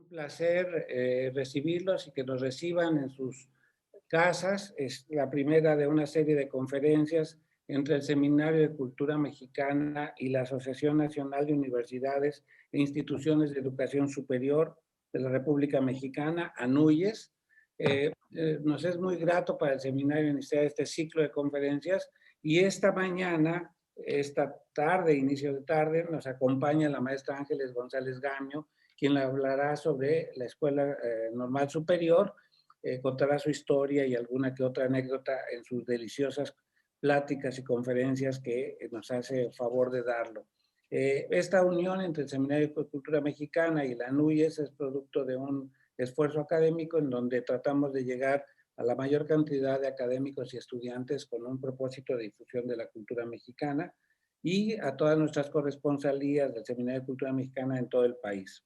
Placer recibirlos y que nos reciban en sus casas. Es la primera de una serie de conferencias entre el Seminario de Cultura Mexicana y la Asociación Nacional de Universidades e Instituciones de Educación Superior de la República Mexicana, ANUYES. Nos es muy grato para el seminario iniciar este ciclo de conferencias y esta mañana, esta tarde, inicio de tarde, nos acompaña la maestra Ángeles González Gamio, quien hablará sobre la Escuela Normal Superior, contará su historia y alguna que otra anécdota en sus deliciosas pláticas y conferencias que nos hace el favor de darlo. Esta unión entre el Seminario de Cultura Mexicana y la NUYES es producto de un esfuerzo académico en donde tratamos de llegar a la mayor cantidad de académicos y estudiantes con un propósito de difusión de la cultura mexicana y a todas nuestras corresponsalías del Seminario de Cultura Mexicana en todo el país.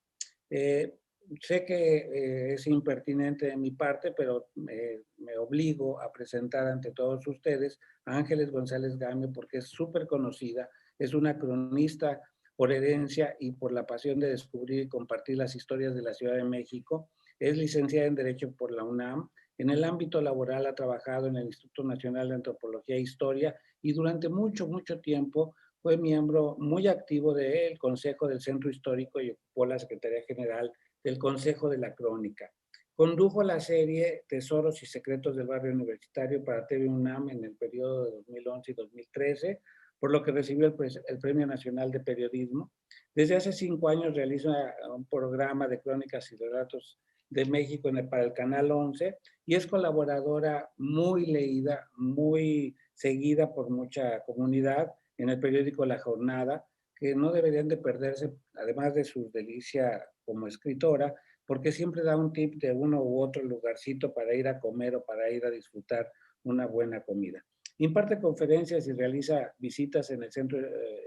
Sé que es impertinente de mi parte, pero me obligo a presentar ante todos ustedes a Ángeles González Gamio porque es súper conocida, es una cronista por herencia y por la pasión de descubrir y compartir las historias de la Ciudad de México. Es licenciada en Derecho por la UNAM. En el ámbito laboral ha trabajado en el Instituto Nacional de Antropología e Historia y durante mucho tiempo fue miembro muy activo del Consejo del Centro Histórico y ocupó la Secretaría General del Consejo de la Crónica. Condujo la serie Tesoros y Secretos del Barrio Universitario para TV UNAM en el periodo de 2011 y 2013, por lo que recibió el Premio Nacional de Periodismo. Desde hace 5 años realiza un programa de crónicas y relatos de México para el Canal 11 y es colaboradora muy leída, muy seguida por mucha comunidad en el periódico La Jornada, que no deberían de perderse, además de su delicia como escritora, porque siempre da un tip de uno u otro lugarcito para ir a comer o para ir a disfrutar una buena comida. Imparte conferencias y realiza visitas en el centro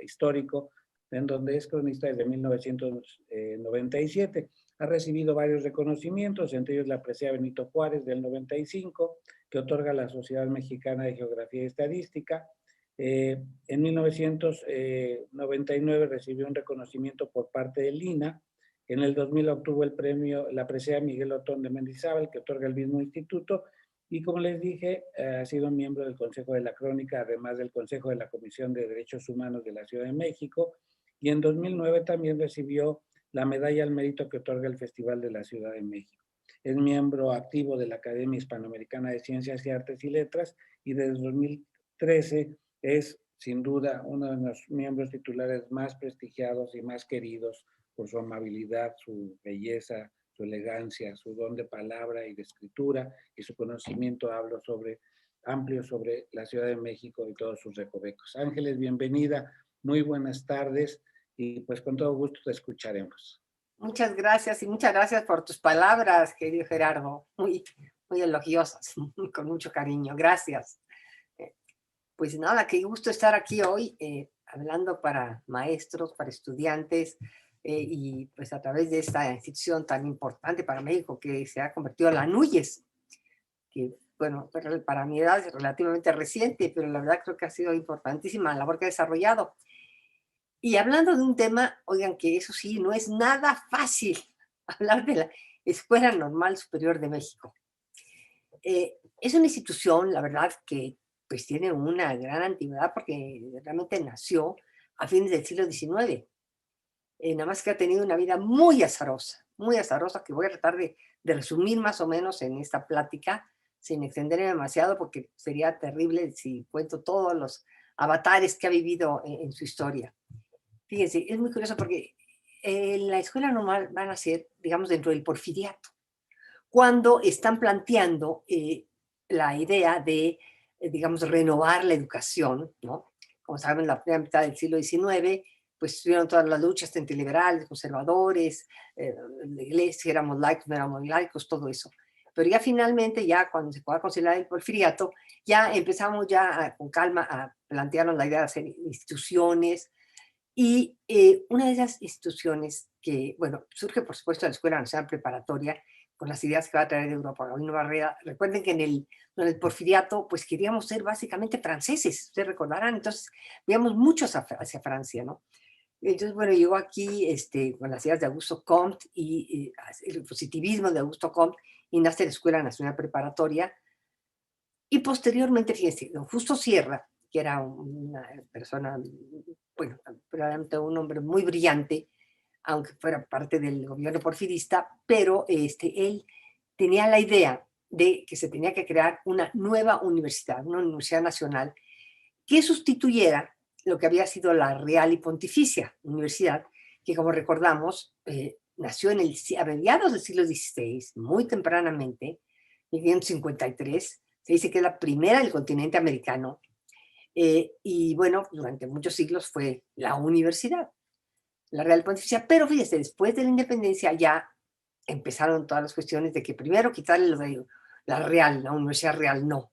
histórico, en donde es cronista desde 1997. Ha recibido varios reconocimientos, entre ellos la presea Benito Juárez del 95, que otorga la Sociedad Mexicana de Geografía y Estadística. En 1999 recibió un reconocimiento por parte del INAH. En el 2000 obtuvo el premio, la presea Miguel Otón de Mendizábal, que otorga el mismo instituto. Y como les dije, ha sido miembro del Consejo de la Crónica, además del Consejo de la Comisión de Derechos Humanos de la Ciudad de México. Y en 2009 también recibió la medalla al mérito que otorga el Festival de la Ciudad de México. Es miembro activo de la Academia Hispanoamericana de Ciencias y Artes y Letras y desde 2013 es sin duda uno de los miembros titulares más prestigiados y más queridos por su amabilidad, su belleza, su elegancia, su don de palabra y de escritura y su conocimiento amplio sobre la Ciudad de México y todos sus recovecos. Ángeles, bienvenida, muy buenas tardes y pues con todo gusto te escucharemos. Muchas gracias y muchas gracias por tus palabras, querido Gerardo, muy elogiosas, con mucho cariño, gracias. Pues nada, qué gusto estar aquí hoy hablando para maestros, para estudiantes y pues a través de esta institución tan importante para México que se ha convertido en la NUYES, que bueno, para mi edad es relativamente reciente, pero la verdad creo que ha sido importantísima la labor que ha desarrollado. Y hablando de un tema, oigan, que eso sí, no es nada fácil hablar de la Escuela Normal Superior de México. Es una institución, la verdad, que pues tiene una gran antigüedad porque realmente nació a fines del siglo XIX. Nada más que ha tenido una vida muy azarosa, que voy a tratar de resumir más o menos en esta plática, sin extenderme demasiado, porque sería terrible si cuento todos los avatares que ha vivido en su historia. Fíjense, es muy curioso porque la escuela normal van a ser, digamos, dentro del porfiriato, cuando están planteando la idea de, digamos, renovar la educación, ¿no? Como saben, en la primera mitad del siglo XIX, pues tuvieron todas las luchas entre liberales, conservadores, la iglesia, éramos laicos, no éramos laicos, todo eso. Pero ya finalmente, ya cuando se pueda considerar el porfiriato, ya empezamos ya con calma a plantearnos la idea de hacer instituciones. Y una de esas instituciones que, bueno, surge por supuesto de la Escuela Nacional Preparatoria, con las ideas que va a traer de Europa Paulino Barrera. Recuerden que en el porfiriato, pues queríamos ser básicamente franceses, ustedes recordarán, entonces veíamos muchos hacia Francia, ¿no? Entonces, bueno, llegó aquí con las ideas de Augusto Comte y el positivismo de Augusto Comte, y nace la Escuela Nacional Preparatoria. Y posteriormente, fíjense, don Justo Sierra, que era una persona, bueno, probablemente un hombre muy brillante, aunque fuera parte del gobierno porfirista, pero él tenía la idea de que se tenía que crear una nueva universidad, una universidad nacional, que sustituyera lo que había sido la Real y Pontificia Universidad, que como recordamos, nació a mediados del siglo XVI, muy tempranamente, en 1553, se dice que es la primera del continente americano, y bueno, durante muchos siglos fue la universidad, la Real Pontificia, pero fíjese, después de la independencia ya empezaron todas las cuestiones de que primero quitarle lo de la Real, la Universidad Real, no,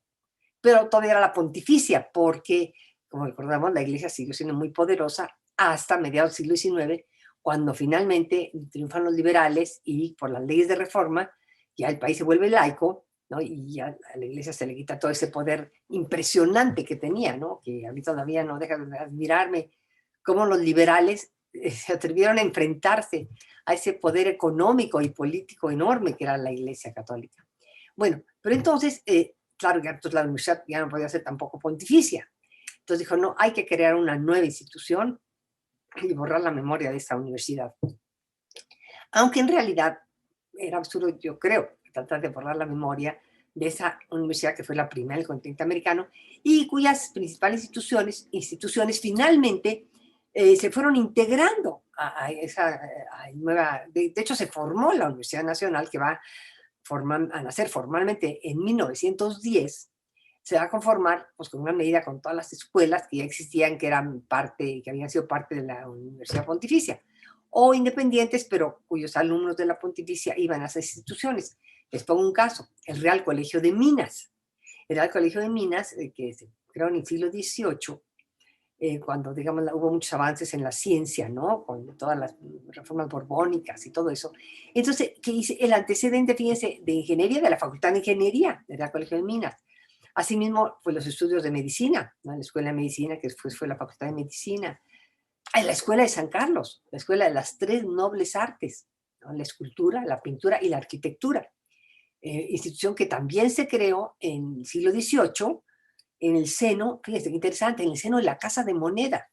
pero todavía era la Pontificia, porque, como recordamos, la Iglesia siguió siendo muy poderosa hasta mediados del siglo XIX, cuando finalmente triunfan los liberales y por las leyes de reforma ya el país se vuelve laico, ¿no? Y ya a la Iglesia se le quita todo ese poder impresionante que tenía, ¿no? Que a mí todavía no deja de admirarme cómo los liberales se atrevieron a enfrentarse a ese poder económico y político enorme que era la Iglesia Católica. Bueno, pero entonces, claro, ya entonces la universidad ya no podía ser tampoco pontificia. Entonces dijo, no, hay que crear una nueva institución y borrar la memoria de esta universidad. Aunque en realidad era absurdo, yo creo, tratar de borrar la memoria de esa universidad que fue la primera del continente americano y cuyas principales instituciones finalmente se fueron integrando a esa nueva, de hecho se formó la Universidad Nacional que va a nacer formalmente en 1910, se va a conformar pues, con una medida con todas las escuelas que ya existían, que eran parte, que habían sido parte de la Universidad Pontificia, o independientes, pero cuyos alumnos de la Pontificia iban a esas instituciones. Les pongo un caso, el Real Colegio de Minas. El Real Colegio de Minas, que se creó en el siglo XVIII, cuando, digamos, hubo muchos avances en la ciencia, ¿no? Con todas las reformas borbónicas y todo eso. Entonces, ¿qué dice? El antecedente, fíjense, de ingeniería, de la Facultad de Ingeniería del Real Colegio de Minas. Asimismo, pues los estudios de medicina, ¿no? La Escuela de Medicina, que después fue la Facultad de Medicina. La Escuela de San Carlos, la Escuela de las Tres Nobles Artes, ¿no? La escultura, la pintura y la arquitectura. Institución que también se creó en el siglo XVIII, en el seno, fíjense qué interesante, en el seno de la Casa de Moneda.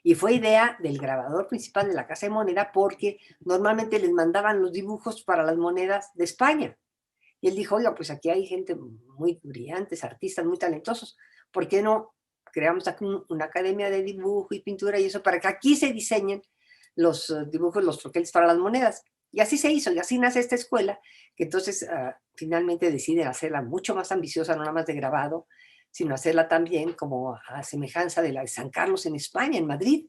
Y fue idea del grabador principal de la Casa de Moneda porque normalmente les mandaban los dibujos para las monedas de España. Y él dijo, oiga, pues aquí hay gente muy brillantes, artistas muy talentosos, ¿por qué no creamos aquí una academia de dibujo y pintura y eso para que aquí se diseñen los dibujos, los troqueles para las monedas? Y así se hizo, y así nace esta escuela, que entonces finalmente deciden hacerla mucho más ambiciosa, no nada más de grabado, sino hacerla también como a semejanza de la de San Carlos en España, en Madrid,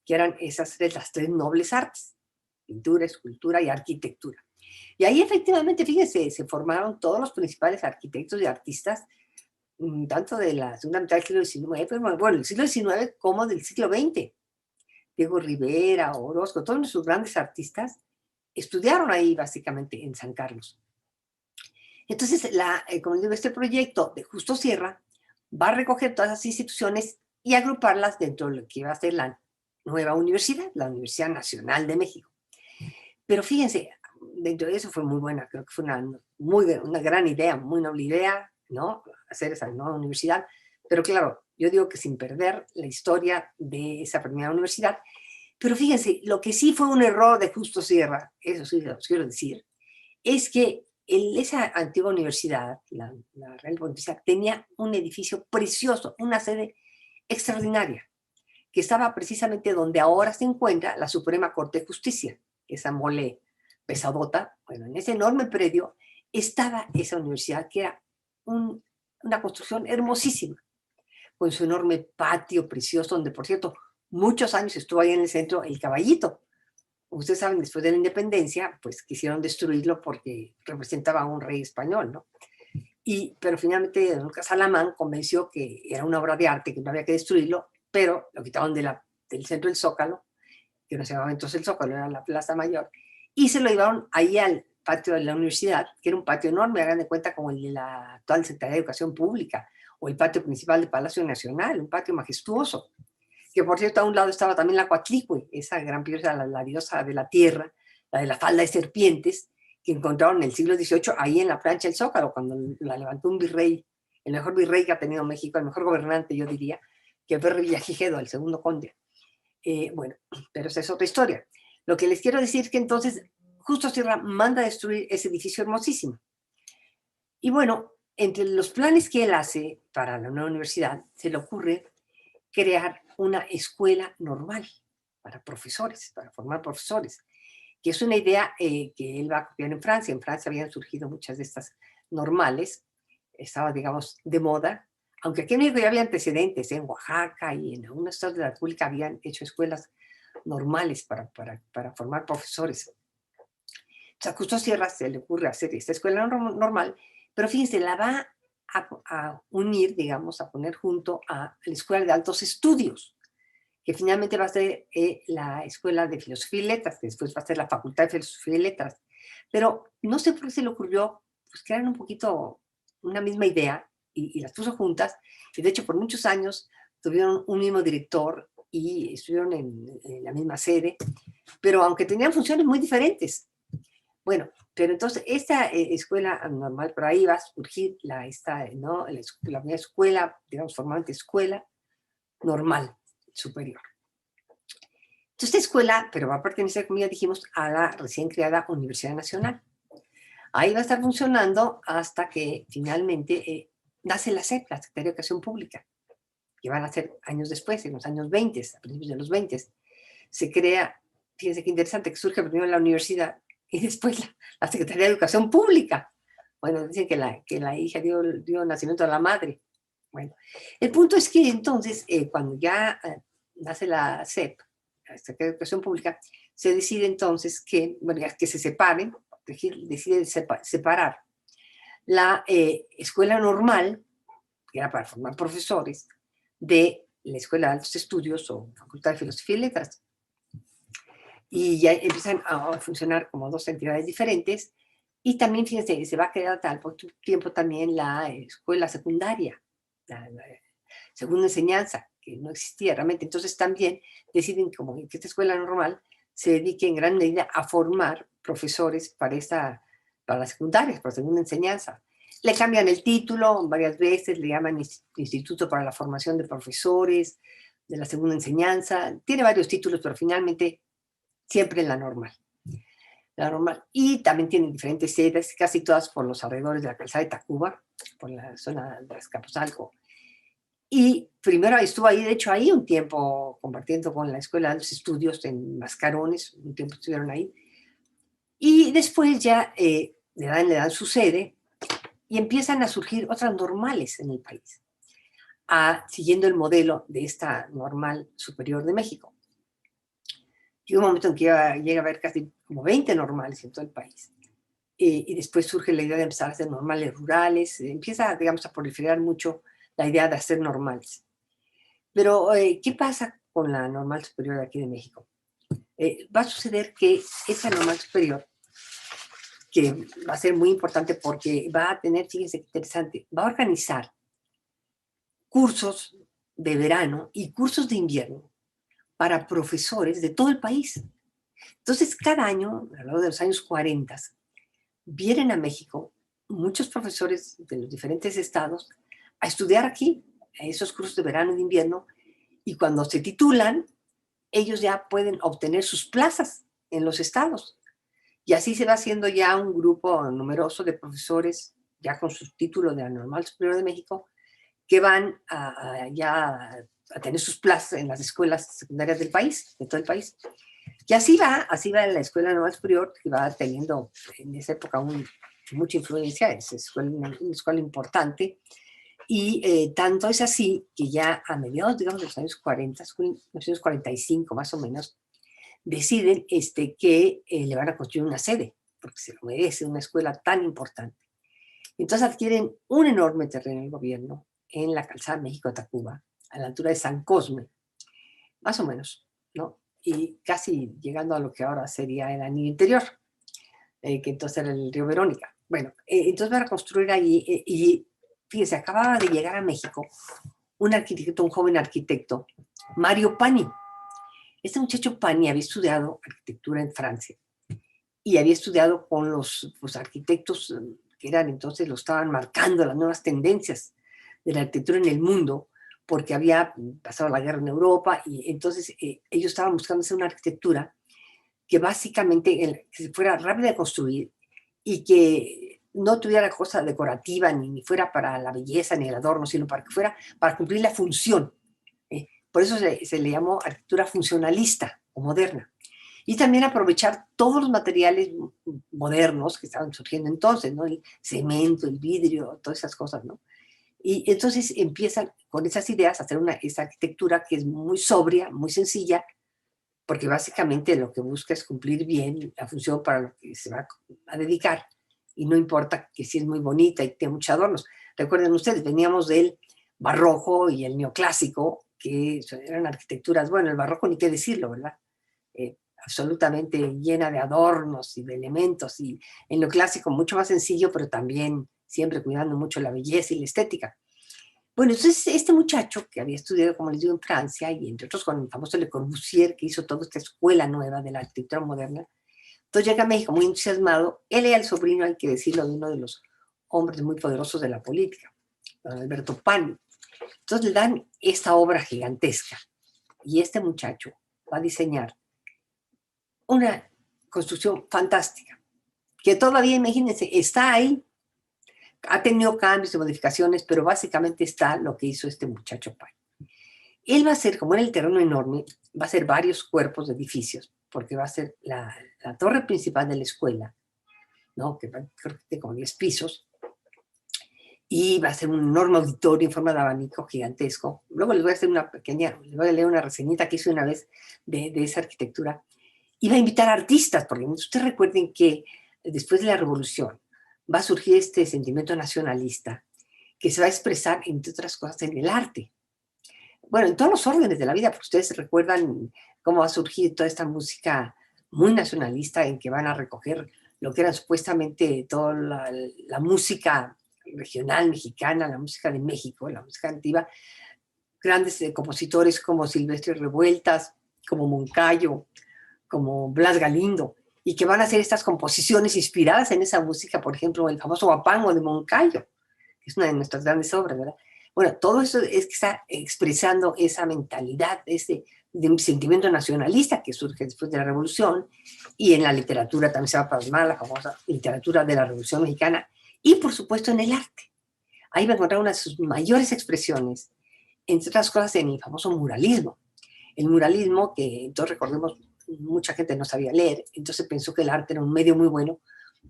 que eran las tres nobles artes, pintura, escultura y arquitectura. Y ahí efectivamente, fíjense, se formaron todos los principales arquitectos y artistas, tanto de la segunda mitad del siglo XIX, bueno, del siglo XIX como del siglo XX. Diego Rivera, Orozco, todos nuestros grandes artistas estudiaron ahí básicamente en San Carlos. Entonces, como digo, este proyecto de Justo Sierra va a recoger todas esas instituciones y agruparlas dentro de lo que iba a ser la nueva universidad, la Universidad Nacional de México. Pero fíjense, dentro de eso fue muy buena, creo que fue una gran idea, muy noble idea, ¿no? Hacer esa nueva universidad. Pero claro, yo digo que sin perder la historia de esa primera universidad. Pero fíjense, lo que sí fue un error de Justo Sierra, eso sí lo quiero decir, es que esa antigua universidad, la Real Pontificia, tenía un edificio precioso, una sede extraordinaria, que estaba precisamente donde ahora se encuentra la Suprema Corte de Justicia, esa mole pesadota. Bueno, en ese enorme predio estaba esa universidad, que era una construcción hermosísima, con su enorme patio precioso, donde, por cierto, muchos años estuvo ahí en el centro el Caballito. Ustedes saben, después de la independencia, pues quisieron destruirlo porque representaba a un rey español, ¿no? Pero finalmente Lucas Alamán convenció que era una obra de arte, que no había que destruirlo, pero lo quitaron del centro del Zócalo, que no se llamaba entonces el Zócalo, era la Plaza Mayor, y se lo llevaron ahí al patio de la universidad, que era un patio enorme, hagan de cuenta como el de la actual Secretaría de Educación Pública, o el patio principal del Palacio Nacional, un patio majestuoso. que por cierto a un lado estaba también la Coatlicue, esa gran piedra, la diosa de la tierra, la de la falda de serpientes, que encontraron en el siglo XVIII ahí en la plancha del Zócalo, cuando la levantó un virrey, el mejor virrey que ha tenido México, el mejor gobernante, yo diría, que fue Revillagigedo, el segundo conde. Bueno, pero esa es otra historia. Lo que les quiero decir es que entonces Justo Sierra manda a destruir ese edificio hermosísimo. Y bueno, entre los planes que él hace para la nueva universidad, se le ocurre crear una escuela normal para profesores, para formar profesores, que es una idea que él va a copiar en Francia. En Francia habían surgido muchas de estas normales, estaba, digamos, de moda, aunque aquí en México ya había antecedentes, en Oaxaca y en algunos estados de la República habían hecho escuelas normales para formar profesores. O sea, Justo Sierra se le ocurre hacer esta escuela normal, pero fíjense, la va a unir, digamos, a poner junto a la Escuela de Altos Estudios, que finalmente va a ser la Escuela de Filosofía y Letras, que después va a ser la Facultad de Filosofía y Letras. Pero no sé por qué se le ocurrió, pues que eran un poquito una misma idea y las puso juntas, y de hecho por muchos años tuvieron un mismo director y estuvieron en la misma sede, pero aunque tenían funciones muy diferentes. Bueno, pero entonces esta escuela normal, por ahí va a surgir ¿no? la primera escuela, digamos, formalmente escuela normal superior. Entonces esta escuela, pero va a pertenecer, como ya dijimos, a la recién creada Universidad Nacional. Ahí va a estar funcionando hasta que finalmente nace la SEP, la Secretaría de Educación Pública, que van a ser años después, en los años 20, a principios de los 20. Se crea, fíjense qué interesante, que surge primero la universidad y después la Secretaría de Educación Pública. Bueno, dicen que la hija dio nacimiento a la madre. Bueno, el punto es que entonces, cuando ya nace la SEP, la Secretaría de Educación Pública, se decide entonces que, bueno, que se separen, decide separar la escuela normal, que era para formar profesores, de la Escuela de Altos Estudios o Facultad de Filosofía y Letras. Y ya empiezan a funcionar como dos entidades diferentes. Y también, fíjense, se va a crear tal tiempo también la escuela secundaria, la segunda enseñanza, que no existía realmente. Entonces también deciden como que esta escuela normal se dedique en gran medida a formar profesores para las secundarias, para la segunda enseñanza. Le cambian el título varias veces, le llaman Instituto para la Formación de Profesores de la Segunda Enseñanza. Tiene varios títulos, pero finalmente siempre en la normal. La normal. Y también tienen diferentes sedes, casi todas por los alrededores de la calzada de Tacuba, por la zona de Azcapotzalco. Y primero estuvo ahí, de hecho, ahí un tiempo compartiendo con la Escuela de los Estudios en Mascarones, un tiempo estuvieron ahí. Y después ya le dan su sede y empiezan a surgir otras normales en el país, siguiendo el modelo de esta normal superior de México. Llega un momento en que llega a haber casi como 20 normales en todo el país. Y después surge la idea de empezar a hacer normales rurales, empieza, digamos, a proliferar mucho la idea de hacer normales. Pero, ¿qué pasa con la normal superior de aquí de México? Va a suceder que esa normal superior, que va a ser muy importante porque va a tener, fíjense qué interesante, va a organizar cursos de verano y cursos de invierno para profesores de todo el país. Entonces, cada año, a lo largo de los años 40, vienen a México muchos profesores de los diferentes estados a estudiar aquí, a esos cursos de verano y de invierno, y cuando se titulan, ellos ya pueden obtener sus plazas en los estados. Y así se va haciendo ya un grupo numeroso de profesores, ya con su título de la Normal Superior de México, que van ya a tener sus plazas en las escuelas secundarias del país, de todo el país. Y así va la Escuela Normal Superior, que va teniendo en esa época mucha influencia, es una escuela importante, y tanto es así que ya a mediados, digamos, de los años 40, 1945 más o menos, deciden que le van a construir una sede, porque se lo merece una escuela tan importante. Entonces adquieren un enorme terreno el gobierno en la calzada México-Tacuba, a la altura de San Cosme, más o menos, ¿no? Y casi llegando a lo que ahora sería el anillo interior, que entonces era el río Verónica. Bueno, entonces van a construir ahí, y fíjense, acababa de llegar a México un arquitecto, un joven arquitecto, Mario Pani. Este muchacho Pani había estudiado arquitectura en Francia y había estudiado con los arquitectos que eran entonces, lo estaban marcando las nuevas tendencias de la arquitectura en el mundo, porque había pasado la guerra en Europa y entonces ellos estaban buscando hacer una arquitectura que básicamente que fuera rápida de construir y que no tuviera cosa decorativa ni fuera para la belleza ni el adorno, sino para que fuera para cumplir la función. Por eso se le llamó arquitectura funcionalista o moderna. Y también aprovechar todos los materiales modernos que estaban surgiendo entonces, ¿no? El cemento, el vidrio, todas esas cosas, ¿no? Y entonces empiezan con esas ideas a hacer esa arquitectura que es muy sobria, muy sencilla, porque básicamente lo que busca es cumplir bien la función para lo que se va a dedicar, y no importa que si es muy bonita y tiene muchos adornos. Recuerden ustedes, veníamos del barroco y el neoclásico, que eran arquitecturas, bueno, el barroco ni qué decirlo, ¿verdad? Absolutamente llena de adornos y de elementos, y en lo clásico mucho más sencillo, pero también siempre cuidando mucho la belleza y la estética. Bueno, entonces este muchacho que había estudiado, como les digo, en Francia, y entre otros con el famoso Le Corbusier, que hizo toda esta escuela nueva de la arquitectura moderna, entonces llega a México muy entusiasmado. Él era el sobrino, hay que decirlo, de uno de los hombres muy poderosos de la política, don Alberto Pani. Entonces le dan esta obra gigantesca, y este muchacho va a diseñar una construcción fantástica, que todavía, imagínense, está ahí, ha tenido cambios y modificaciones, pero básicamente está lo que hizo este muchacho Pani. Él va a hacer, como era el terreno enorme, va a hacer varios cuerpos de edificios, porque va a ser la torre principal de la escuela, ¿no? Que creo que tiene como 10 pisos, y va a ser un enorme auditorio en forma de abanico gigantesco. Luego les voy a hacer una pequeña, les voy a leer una reseñita que hice una vez de esa arquitectura, y va a invitar a artistas, porque ustedes recuerden que después de la Revolución va a surgir este sentimiento nacionalista que se va a expresar, entre otras cosas, en el arte. Bueno, en todos los órdenes de la vida, porque ustedes recuerdan cómo va a surgir toda esta música muy nacionalista en que van a recoger lo que era supuestamente toda la música regional mexicana, la música de México, la música antigua, grandes compositores como Silvestre Revueltas, como Moncayo, como Blas Galindo, y que van a hacer estas composiciones inspiradas en esa música, por ejemplo, el famoso Huapango de Moncayo, que es una de nuestras grandes obras, ¿verdad? Bueno, todo eso es que está expresando esa mentalidad, de un sentimiento nacionalista que surge después de la Revolución, y en la literatura también se va a plasmar la famosa literatura de la Revolución Mexicana, y por supuesto en el arte. Ahí va a encontrar una de sus mayores expresiones, entre otras cosas en el famoso muralismo. El muralismo, que entonces recordemos, mucha gente no sabía leer, entonces pensó que el arte era un medio muy bueno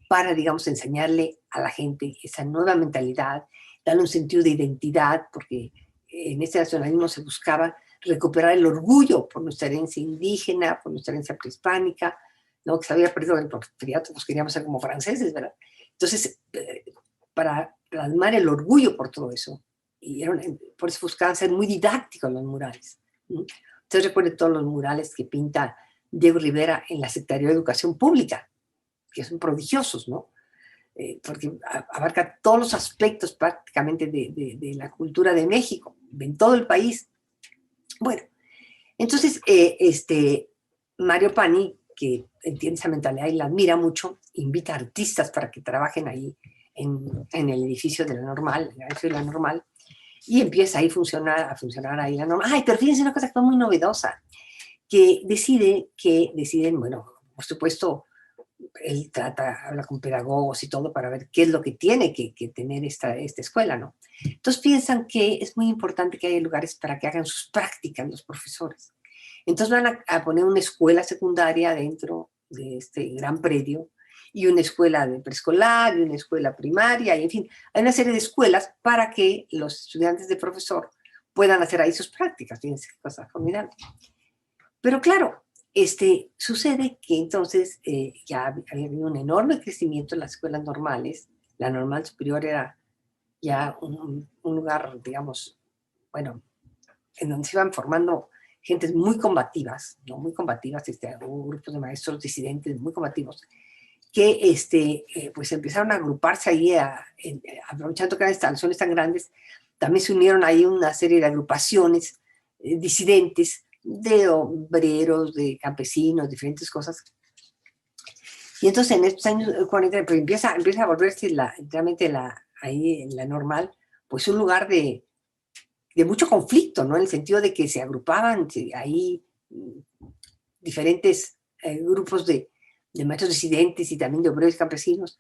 para, digamos, enseñarle a la gente esa nueva mentalidad, darle un sentido de identidad, porque en este nacionalismo se buscaba recuperar el orgullo por nuestra herencia indígena, por nuestra herencia prehispánica, ¿no? Que se había perdido el porfiriato, pues queríamos ser como franceses, ¿verdad? Entonces, para plasmar el orgullo por todo eso, y por eso buscaban ser muy didácticos los murales. Ustedes recuerden todos los murales que pinta Diego Rivera en la Secretaría de Educación Pública, que son prodigiosos, ¿no? Porque abarca todos los aspectos prácticamente de la cultura de México, en todo el país. Bueno, entonces Mario Pani, que entiende esa mentalidad y la admira mucho, invita a artistas para que trabajen ahí en el edificio de la Normal, el edificio de la Normal, y empieza ahí a funcionar ahí la Normal. Ay, pero fíjense una cosa que fue muy novedosa, que deciden, bueno, por supuesto, él habla con pedagogos y todo para ver qué es lo que tiene que tener esta escuela, ¿no? Entonces piensan que es muy importante que haya lugares para que hagan sus prácticas los profesores. Entonces van a poner una escuela secundaria dentro de este gran predio, y una escuela de preescolar, y una escuela primaria, y en fin, hay una serie de escuelas para que los estudiantes de profesor puedan hacer ahí sus prácticas. Fíjense qué cosa formidable. Pero claro, sucede que entonces ya había habido un enorme crecimiento en las escuelas normales. La Normal Superior era ya un lugar, digamos, bueno, en donde se iban formando gentes muy combativas, ¿no? Muy combativas, grupos de maestros disidentes muy combativos, que pues empezaron a agruparse ahí, aprovechando que eran instalaciones tan grandes. También se unieron ahí una serie de agrupaciones disidentes, de obreros, de campesinos, diferentes cosas. Y entonces en estos años 40 pues empieza a volverse realmente ahí en la Normal, pues un lugar de mucho conflicto, ¿no? En el sentido de que se agrupaban ahí diferentes grupos de maestros disidentes y también de obreros campesinos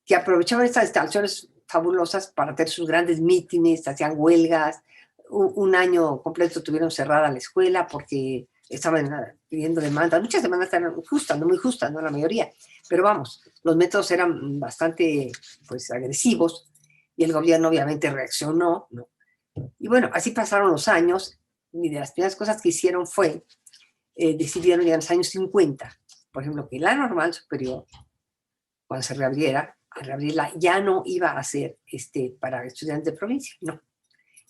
que aprovechaban estas instalaciones fabulosas para hacer sus grandes mítines, hacían huelgas. Un año completo tuvieron cerrada la escuela porque estaban pidiendo demandas. Muchas demandas eran justas, no muy justas, no la mayoría. Pero vamos, los métodos eran bastante pues, agresivos y el gobierno obviamente reaccionó, ¿no? Y bueno, así pasaron los años y de las primeras cosas que hicieron fue, decidieron ya en los años 50, por ejemplo, que la Normal Superior, cuando se reabriera, al reabrirla ya no iba a ser para estudiantes de provincia, no.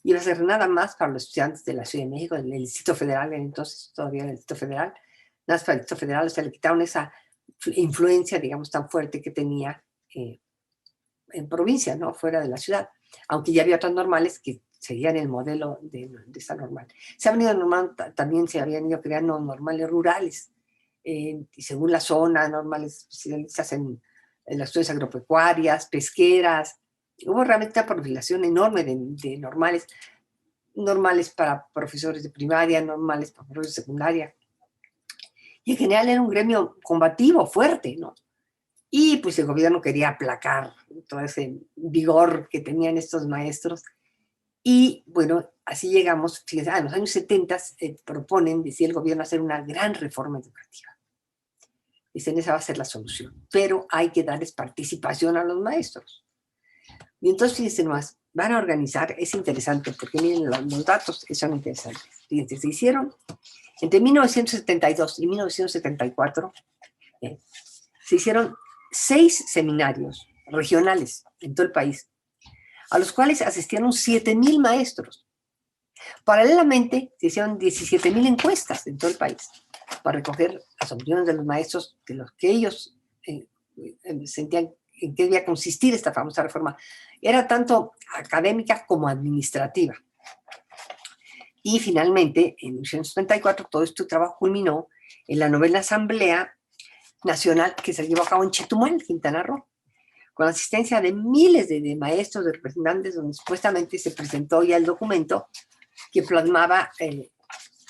Iba a ser nada más para los estudiantes de la Ciudad de México, del Distrito Federal, entonces todavía el Distrito Federal, nada más para el Distrito Federal, o sea, le quitaron esa influencia, digamos, tan fuerte que tenía en provincia, ¿no? Fuera de la ciudad, aunque ya había otras normales que seguían el modelo de esa normal. También se habían ido creando normales rurales, y según la zona, normales especialistas en las estudios agropecuarias, pesqueras. Hubo realmente una profilación enorme de normales para profesores de primaria, normales para profesores de secundaria. Y en general era un gremio combativo, fuerte, ¿no? Y pues el gobierno quería aplacar todo ese vigor que tenían estos maestros. Y bueno, así llegamos, fíjense, en los años 70 proponen, decía el gobierno, hacer una gran reforma educativa. Dicen, esa va a ser la solución, pero hay que darles participación a los maestros. Y entonces, fíjense nomás, van a organizar, es interesante, porque miren los datos que son interesantes. Fíjense, se hicieron entre 1972 y 1974, se hicieron 6 seminarios regionales en todo el país, a los cuales asistieron 7,000 maestros. Paralelamente, se hicieron 17,000 encuestas en todo el país para recoger las opiniones de los maestros, de los que ellos sentían en qué debía consistir esta famosa reforma. Era tanto académica como administrativa. Y finalmente, en 1974, todo este trabajo culminó en la novena Asamblea Nacional que se llevó a cabo en Chetumal, Quintana Roo, con la asistencia de miles de maestros, de representantes, donde supuestamente se presentó ya el documento que plasmaba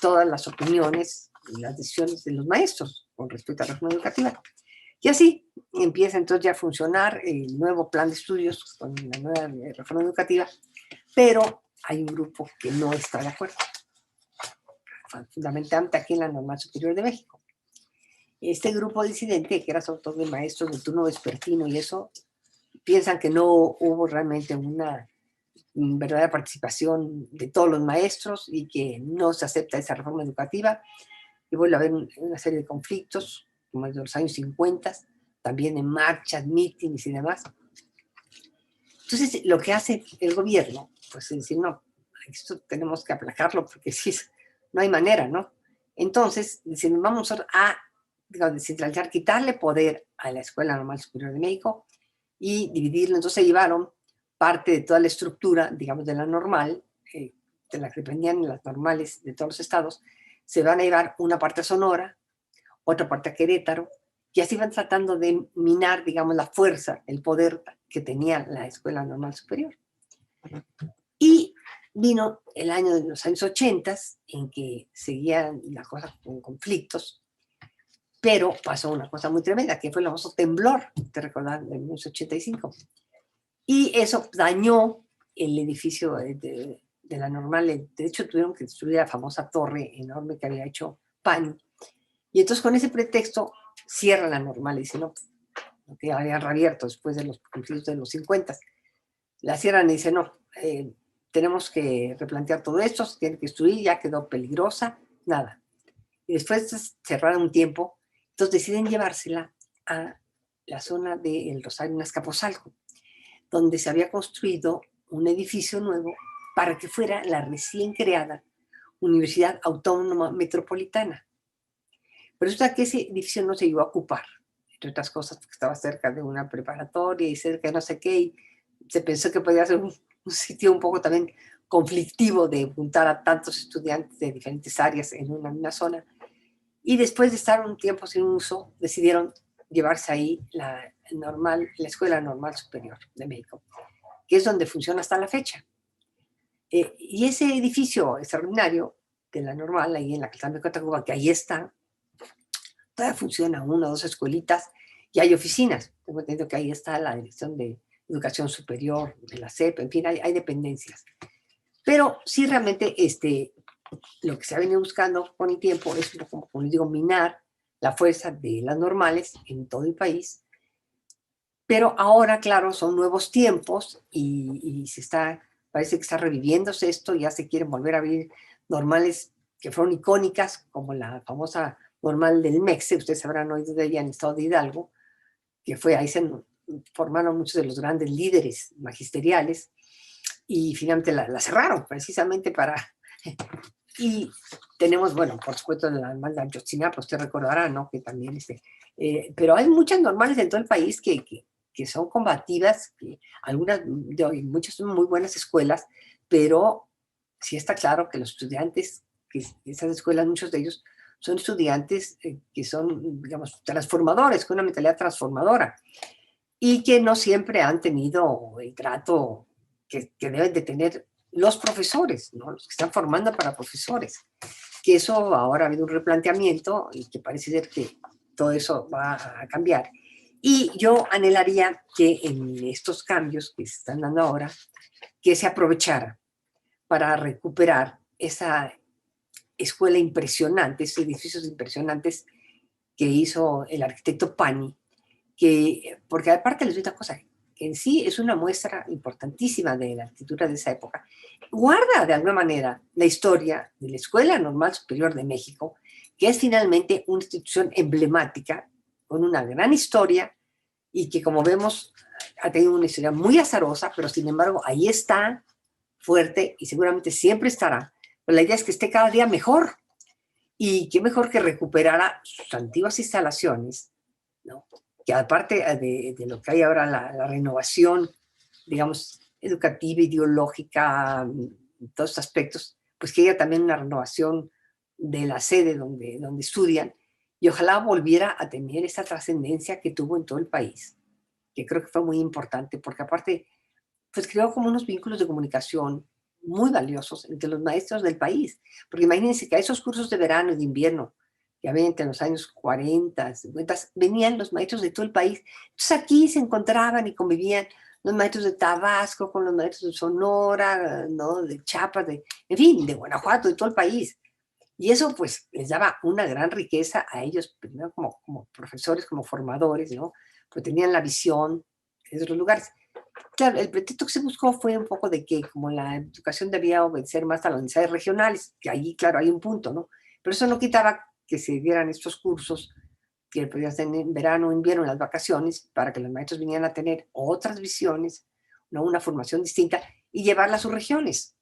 todas las opiniones y las decisiones de los maestros con respecto a la reforma educativa. Y así empieza entonces ya a funcionar el nuevo plan de estudios con la nueva reforma educativa, pero hay un grupo que no está de acuerdo, fundamentalmente aquí en la Normal Superior de México. Este grupo disidente, que era sobre todo de maestros de turno vespertino y eso, piensan que no hubo realmente una verdadera participación de todos los maestros y que no se acepta esa reforma educativa y vuelve a haber una serie de conflictos como el de los años 50, también en marchas, mítines y demás. Entonces, lo que hace el gobierno, pues es decir, no, esto tenemos que aplacarlo porque sí, no hay manera, ¿no? Entonces, dicen, vamos a descentralizar, quitarle poder a la Escuela Normal Superior de México y dividirlo. Entonces se llevaron parte de toda la estructura, digamos, de la normal, de la que dependían las normales de todos los estados, se van a llevar una parte a Sonora, otra parte a Querétaro, y así van tratando de minar, digamos, la fuerza, el poder que tenía la Escuela Normal Superior. Y vino el año de los años 80, en que seguían las cosas con conflictos, pero pasó una cosa muy tremenda, que fue el famoso temblor, te recordás, en 1985. Y eso dañó el edificio de la Normal. De hecho, tuvieron que destruir la famosa torre enorme que había hecho PAN. Y entonces, con ese pretexto, cierran la Normal. Y dicen, no, que habían reabierto después de los conflictos de los 50. La cierran y dicen, no, tenemos que replantear todo esto, se tiene que destruir, ya quedó peligrosa, nada. Y después cerraron un tiempo, entonces deciden llevársela a la zona del Rosario, en Azcapotzalco, donde se había construido un edificio nuevo para que fuera la recién creada Universidad Autónoma Metropolitana. Pero resulta que ese edificio no se llegó a ocupar, entre otras cosas porque estaba cerca de una preparatoria y cerca de no sé qué, y se pensó que podía ser un sitio un poco también conflictivo de juntar a tantos estudiantes de diferentes áreas en una misma zona. Y después de estar un tiempo sin uso, decidieron llevarse ahí la Escuela Normal Superior de México, que es donde funciona hasta la fecha. Y ese edificio extraordinario de la Normal, ahí en la Calzada de Tacuba, que ahí está, todavía funciona una o dos escuelitas y hay oficinas. Tengo entendido que ahí está la Dirección de Educación Superior de la SEP, en fin, hay dependencias. Pero sí, realmente lo que se ha venido buscando con el tiempo es, como les digo, minar la fuerza de las normales en todo el país. Pero ahora, claro, son nuevos tiempos y parece que está reviviéndose esto, ya se quieren volver a abrir normales que fueron icónicas, como la famosa normal del MEXE, ustedes habrán oído de ella en el estado de Hidalgo, que fue ahí se formaron muchos de los grandes líderes magisteriales, y finalmente la cerraron precisamente para... Y tenemos, bueno, por supuesto, la normal de Ayotzinapa, usted recordará, ¿no? Que también pero hay muchas normales en todo el país que son combativas, que muchas son muy buenas escuelas, pero sí está claro que los estudiantes, que esas escuelas, muchos de ellos son estudiantes que son, digamos, transformadores, con una mentalidad transformadora, y que no siempre han tenido el trato que deben de tener los profesores, ¿no? Los que están formando para profesores. Que eso ahora ha habido un replanteamiento y que parece ser que todo eso va a cambiar. Y yo anhelaría que en estos cambios que se están dando ahora, que se aprovechara para recuperar esa escuela impresionante, esos edificios impresionantes que hizo el arquitecto Pani, porque aparte les doy una cosa, que en sí es una muestra importantísima de la arquitectura de esa época, guarda de alguna manera la historia de la Escuela Normal Superior de México, que es finalmente una institución emblemática, con una gran historia, y que, como vemos, ha tenido una historia muy azarosa, pero sin embargo ahí está, fuerte, y seguramente siempre estará. Pero la idea es que esté cada día mejor, y qué mejor que recuperara sus antiguas instalaciones, ¿no? Que aparte de lo que hay ahora, la renovación, digamos, educativa, ideológica, todos estos aspectos, pues que haya también una renovación de la sede donde estudian, y ojalá volviera a tener esa trascendencia que tuvo en todo el país, que creo que fue muy importante, porque aparte, pues creó como unos vínculos de comunicación muy valiosos entre los maestros del país, porque imagínense que a esos cursos de verano y de invierno, que había entre los años 40, 50, venían los maestros de todo el país. Entonces aquí se encontraban y convivían los maestros de Tabasco con los maestros de Sonora, ¿no? De Chiapas, en fin, de Guanajuato, de todo el país. Y eso pues les daba una gran riqueza a ellos, primero como profesores, como formadores, ¿no? Pues tenían la visión de otros lugares. Claro, el pretexto que se buscó fue un poco de que como la educación debía obedecer más a las necesidades regionales, que ahí, claro, hay un punto, ¿no? Pero eso no quitaba que se dieran estos cursos que podían ser en verano, invierno, en las vacaciones, para que los maestros vinieran a tener otras visiones, ¿no? Una formación distinta y llevarla a sus regiones,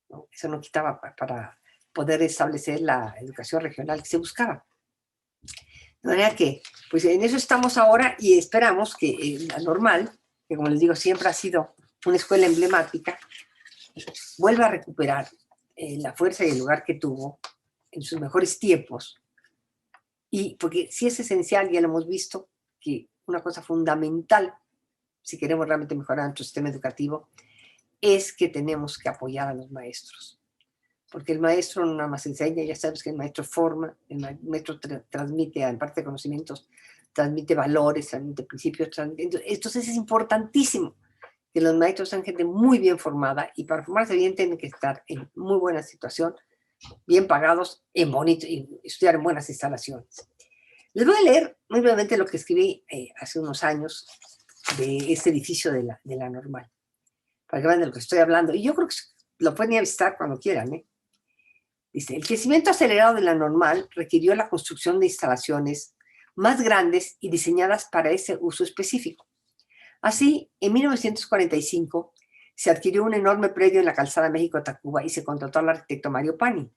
¿no? Eso no quitaba para poder establecer la educación regional que se buscaba. De manera que, pues en eso estamos ahora y esperamos que la normal, que como les digo, siempre ha sido una escuela emblemática, vuelva a recuperar la fuerza y el lugar que tuvo en sus mejores tiempos. Y porque sí es esencial, ya lo hemos visto, que una cosa fundamental, si queremos realmente mejorar nuestro sistema educativo, es que tenemos que apoyar a los maestros. Porque el maestro no nada más enseña, ya sabes que el maestro forma, el maestro transmite, en parte de conocimientos, transmite valores, transmite principios. Entonces es importantísimo que los maestros sean gente muy bien formada, y para formarse bien tienen que estar en muy buena situación, bien pagados, y estudiar en buenas instalaciones. Les voy a leer muy brevemente lo que escribí hace unos años de este edificio de la normal, para que vean de lo que estoy hablando. Y yo creo que lo pueden ir a visitar cuando quieran, ¿eh? Dice, el crecimiento acelerado de la normal requirió la construcción de instalaciones más grandes y diseñadas para ese uso específico. Así, en 1945 se adquirió un enorme predio en la calzada México-Tacuba y se contrató al arquitecto Mario Pani.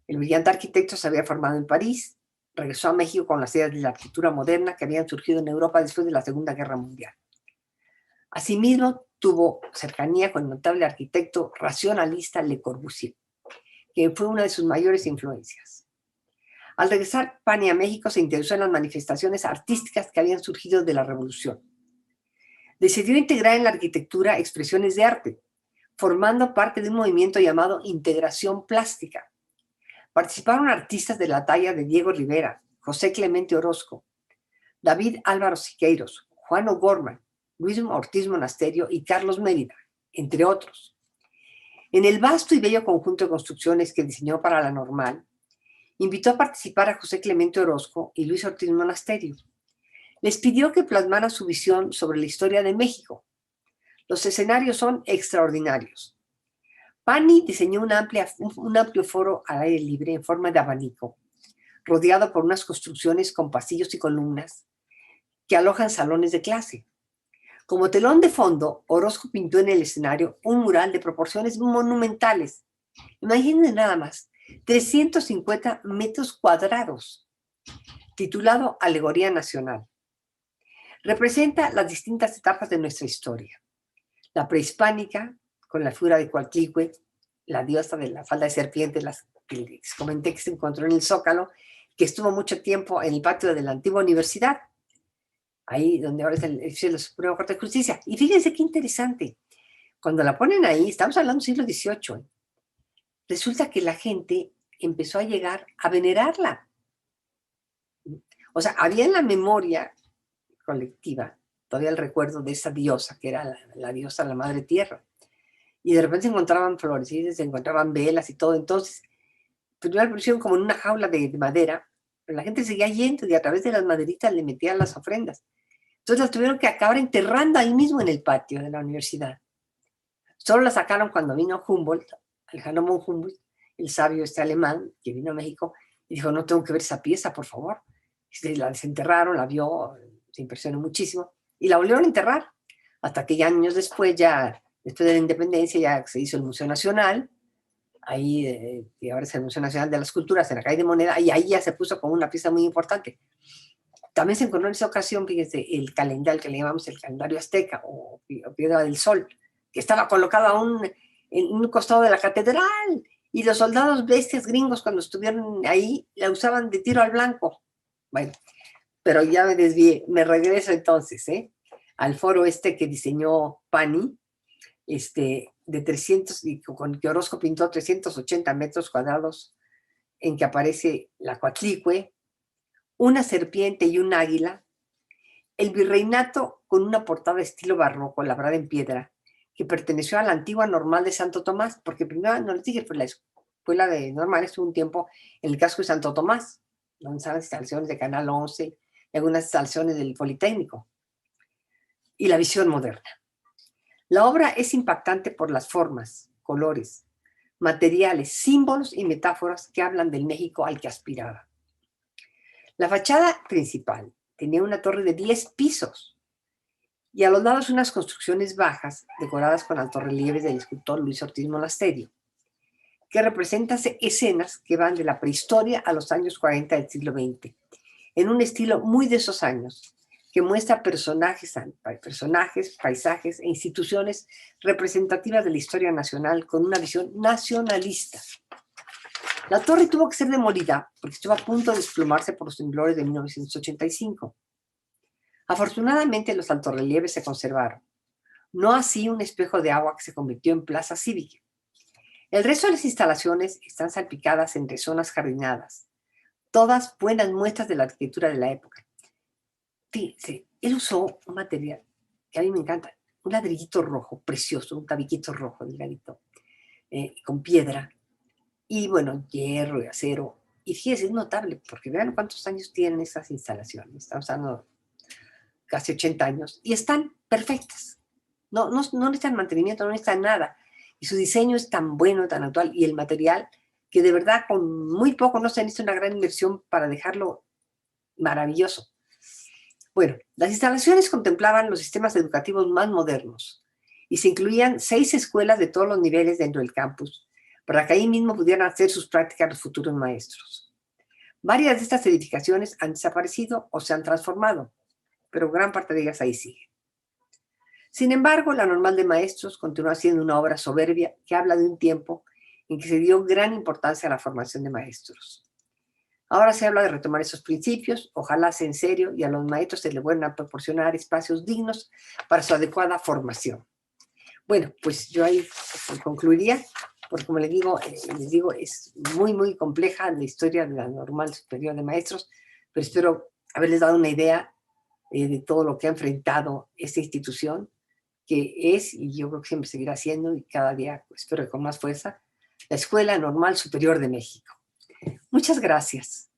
El brillante arquitecto se había formado en París, regresó a México con las ideas de la arquitectura moderna que habían surgido en Europa después de la Segunda Guerra Mundial. Asimismo, tuvo cercanía con el notable arquitecto racionalista Le Corbusier, que fue una de sus mayores influencias. Al regresar Pani a México, se interesó en las manifestaciones artísticas que habían surgido de la Revolución. Decidió integrar en la arquitectura expresiones de arte, formando parte de un movimiento llamado Integración Plástica. Participaron artistas de la talla de Diego Rivera, José Clemente Orozco, David Álvaro Siqueiros, Juan O'Gorman, Luis Ortiz Monasterio y Carlos Mérida, entre otros. En el vasto y bello conjunto de construcciones que diseñó para la Normal, invitó a participar a José Clemente Orozco y Luis Ortiz Monasterio. Les pidió que plasmaran su visión sobre la historia de México. Los escenarios son extraordinarios. Pani diseñó un amplio foro al aire libre en forma de abanico, rodeado por unas construcciones con pasillos y columnas que alojan salones de clase. Como telón de fondo, Orozco pintó en el escenario un mural de proporciones monumentales. Imaginen nada más, 350 metros cuadrados, titulado Alegoría Nacional. Representa las distintas etapas de nuestra historia. La prehispánica, con la figura de Coatlicue, la diosa de la falda de serpiente, que les comenté que se encontró en el Zócalo, que estuvo mucho tiempo en el patio de la antigua universidad, ahí donde ahora es el edificio de la Suprema Corte de Justicia. Y fíjense qué interesante, cuando la ponen ahí, estamos hablando del siglo XVIII, resulta que la gente empezó a llegar a venerarla. O sea, había en la memoria colectiva todavía el recuerdo de esa diosa, que era la diosa, la madre tierra. Y de repente se encontraban flores, y se encontraban velas y todo. Entonces, primero la pusieron como en una jaula de madera, pero la gente seguía yendo y a través de las maderitas le metían las ofrendas. Entonces las tuvieron que acabar enterrando ahí mismo en el patio de la universidad. Solo la sacaron cuando vino Humboldt, Alejandro von Humboldt, el sabio alemán que vino a México, y dijo, no tengo que ver esa pieza, por favor. Y la desenterraron, la vio, se impresionó muchísimo, y la volvieron a enterrar, hasta que ya años después, después de la independencia, ya se hizo el Museo Nacional, ahí, y ahora es el Museo Nacional de las Culturas, en la calle de Moneda, y ahí ya se puso como una pieza muy importante. También se encontró en esa ocasión, fíjense, el calendario que le llamamos el calendario azteca, o Piedra del Sol, que estaba colocado en un costado de la catedral, y los soldados bestias gringos cuando estuvieron ahí, la usaban de tiro al blanco. Bueno, pero ya me desvié, me regreso entonces, al foro que diseñó Pani, de 300, y con que Orozco pintó 380 metros cuadrados, en que aparece la Coatlicue, una serpiente y un águila, el virreinato con una portada estilo barroco, labrada en piedra, que perteneció a la antigua Normal de Santo Tomás, porque primero, no les dije, pues la escuela de Normal estuvo un tiempo en el casco de Santo Tomás, donde están las instalaciones de Canal 11 y algunas instalaciones del Politécnico, y la visión moderna. La obra es impactante por las formas, colores, materiales, símbolos y metáforas que hablan del México al que aspiraba. La fachada principal tenía una torre de 10 pisos y a los lados unas construcciones bajas decoradas con altorrelieves del escultor Luis Ortiz Monasterio, que representan escenas que van de la prehistoria a los años 40 del siglo XX, en un estilo muy de esos años, que muestra personajes, paisajes e instituciones representativas de la historia nacional con una visión nacionalista. La torre tuvo que ser demolida porque estuvo a punto de desplomarse por los temblores de 1985. Afortunadamente, los altorrelieves se conservaron, no así un espejo de agua que se convirtió en plaza cívica. El resto de las instalaciones están salpicadas entre zonas jardinadas, todas buenas muestras de la arquitectura de la época. Fíjense, él usó un material que a mí me encanta, un ladrillito rojo, precioso, un tabiquito rojo, delgadito, con piedra, y bueno, hierro y acero. Y fíjense, es notable, porque vean cuántos años tienen esas instalaciones. Estamos hablando casi 80 años, y están perfectas. No necesitan mantenimiento, no necesitan nada. Y su diseño es tan bueno, tan actual, y el material, que de verdad con muy poco no se necesita una gran inversión para dejarlo maravilloso. Bueno, las instalaciones contemplaban los sistemas educativos más modernos y se incluían 6 escuelas de todos los niveles dentro del campus para que ahí mismo pudieran hacer sus prácticas los futuros maestros. Varias de estas edificaciones han desaparecido o se han transformado, pero gran parte de ellas ahí siguen. Sin embargo, la Normal de Maestros continúa siendo una obra soberbia que habla de un tiempo en que se dio gran importancia a la formación de maestros. Ahora se habla de retomar esos principios, ojalá sea en serio, y a los maestros se les vuelvan a proporcionar espacios dignos para su adecuada formación. Bueno, pues yo ahí concluiría, porque como les digo, es muy, muy compleja la historia de la Normal Superior de Maestros, pero espero haberles dado una idea de todo lo que ha enfrentado esta institución, que es, y yo creo que siempre seguirá siendo, y cada día espero que con más fuerza, la Escuela Normal Superior de México. Muchas gracias.